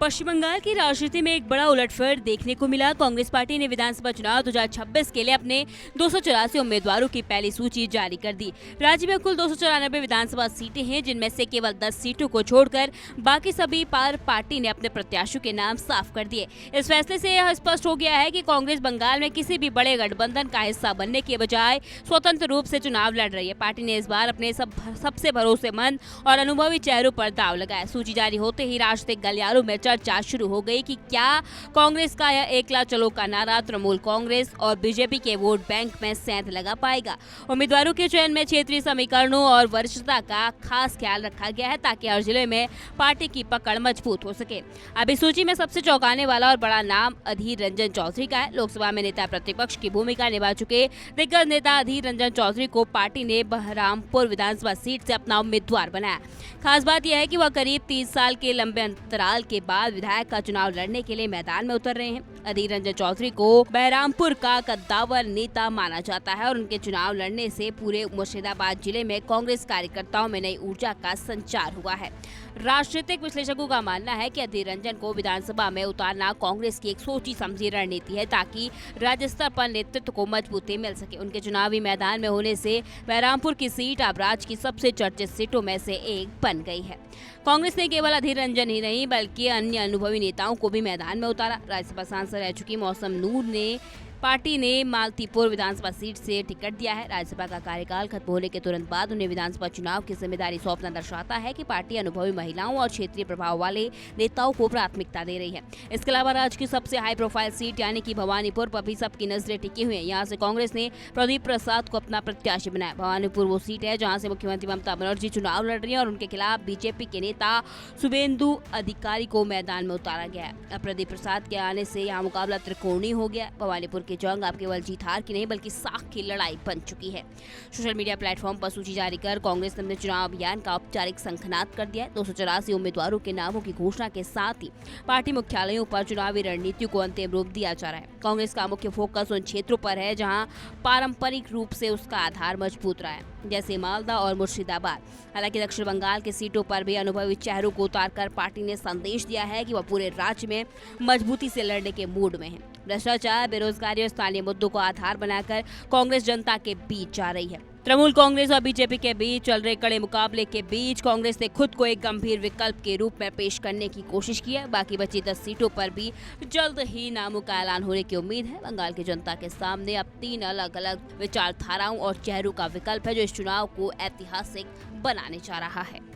पश्चिम बंगाल की राजनीति में एक बड़ा उलटफेर देखने को मिला। कांग्रेस पार्टी ने विधानसभा चुनाव 2026 के लिए अपने 284 उम्मीदवारों की पहली सूची जारी कर दी। राज्य में कुल 294 विधानसभा सीटें हैं, जिनमें से केवल 10 सीटों को छोड़कर बाकी सभी पर पार्टी ने अपने प्रत्याशियों के नाम साफ कर दिए। इस फैसले से यह स्पष्ट हो गया है कि कांग्रेस बंगाल में किसी भी बड़े गठबंधन का हिस्सा बनने के बजाय स्वतंत्र रूप से चुनाव लड़ रही है। पार्टी ने इस बार अपने सबसे भरोसेमंद और अनुभवी चेहरों पर दांव लगाया। सूची जारी होते ही राजनीतिक गलियारों में चर्चा शुरू हो गई कि क्या कांग्रेस का यह एकला चलो का नारा तृणमूल कांग्रेस और बीजेपी के वोट बैंक में सेंध लगा पाएगा। उम्मीदवारों के चयन में क्षेत्रीय समीकरणों और वरिष्ठता का खास ख्याल रखा गया है, ताकि हर जिले में पार्टी की पकड़ मजबूत हो सके। अभी सूची में सबसे चौंकाने वाला और बड़ा नाम अधीर रंजन चौधरी का है। लोकसभा में नेता प्रतिपक्ष की भूमिका निभा चुके दिग्गज नेता अधीर रंजन चौधरी को पार्टी ने बहरामपुर विधानसभा सीट से अपना उम्मीदवार बनाया। खास बात यह है कि वह करीब 30 साल के लंबे अंतराल के बाद विधायक का चुनाव लड़ने के लिए मैदान में उतर रहे हैं। अधीर रंजन चौधरी को बहरामपुर का कद्दावर नेता माना जाता है और उनके चुनाव लड़ने से पूरे मुर्शिदाबाद जिले में कांग्रेस कार्यकर्ताओं में नई ऊर्जा का संचार हुआ है। राजनीतिक विश्लेषकों का मानना है कि अधीर रंजन को विधानसभा में उतारना कांग्रेस की एक सोची समझी रणनीति है, ताकि राज्य स्तर पर नेतृत्व को मजबूती मिल सके। उनके चुनावी मैदान में होने से बहरामपुर की सीट अब राज्य की सबसे चर्चित सीटों में से एक बन गई है। कांग्रेस ने केवल अधीर रंजन ही नहीं बल्कि अन्य अनुभवी नेताओं को भी मैदान में उतारा। राज्यसभा सांसद रह चुकी मौसम नूर ने पार्टी ने मालतीपुर विधानसभा सीट से टिकट दिया है। राज्यसभा का कार्यकाल खत्म होने के तुरंत बाद उन्हें विधानसभा चुनाव की जिम्मेदारी सौंपना दर्शाता है कि पार्टी अनुभवी महिलाओं और क्षेत्रीय प्रभाव वाले नेताओं को प्राथमिकता दे रही है। इसके अलावा राज्य की सबसे हाई प्रोफाइल सीट यानी कि भवानीपुर पर भी सबकी नजरें टिकी हुई है। यहाँ से कांग्रेस ने प्रदीप प्रसाद को अपना प्रत्याशी बनाया। भवानीपुर वो सीट है जहाँ से मुख्यमंत्री ममता बनर्जी चुनाव लड़ रही है और उनके खिलाफ बीजेपी के नेता शुभेंदु अधिकारी को मैदान में उतारा गया है। अब प्रदीप प्रसाद के आने से यहाँ मुकाबला त्रिकोणीय हो गया। भवानीपुर जंग अब केवल जीत हार की नहीं बल्कि साख की लड़ाई बन चुकी है। सोशल मीडिया प्लेटफॉर्म पर सूची जारी कर कांग्रेस ने चुनाव अभियान का औपचारिक संखनाद कर दिया है। 284 उम्मीदवारों के नामों की घोषणा के साथ ही पार्टी मुख्यालयों पर चुनावी रणनीति को अंतिम रूप दिया जा रहा है। कांग्रेस का मुख्य फोकस उन क्षेत्रों पर है जहां पारंपरिक रूप से उसका आधार मजबूत रहा है, जैसे मालदा और मुर्शिदाबाद। हालांकि दक्षिण बंगाल की सीटों पर भी अनुभवी चेहरों को उतारकर पार्टी ने संदेश दिया है कि वह पूरे राज्य में मजबूती से लड़ने के मूड में है। भ्रष्टाचार, बेरोजगारी और स्थानीय मुद्दों को आधार बनाकर कांग्रेस जनता के बीच जा रही है। तृणमूल कांग्रेस और बीजेपी के बीच चल रहे कड़े मुकाबले के बीच कांग्रेस ने खुद को एक गंभीर विकल्प के रूप में पेश करने की कोशिश की है। बाकी बची 10 सीटों पर भी जल्द ही नामों का ऐलान होने की उम्मीद है। बंगाल की जनता के सामने अब 3 अलग अलग विचारधाराओं और चेहरों का विकल्प है, जो इस चुनाव को ऐतिहासिक बनाने जा रहा है।